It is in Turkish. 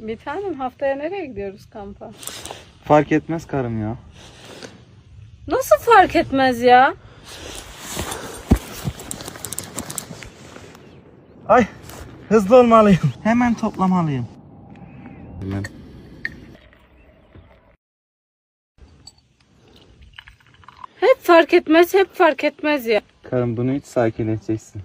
Bir tanem, haftaya nereye gidiyoruz kampa? Fark etmez karım ya. Nasıl fark etmez ya? Ay, hızlı olmalıyım. Hemen toplamalıyım. Hemen. Hep fark etmez, hep fark etmez ya. Karım bunu hiç sakinleşeceksin.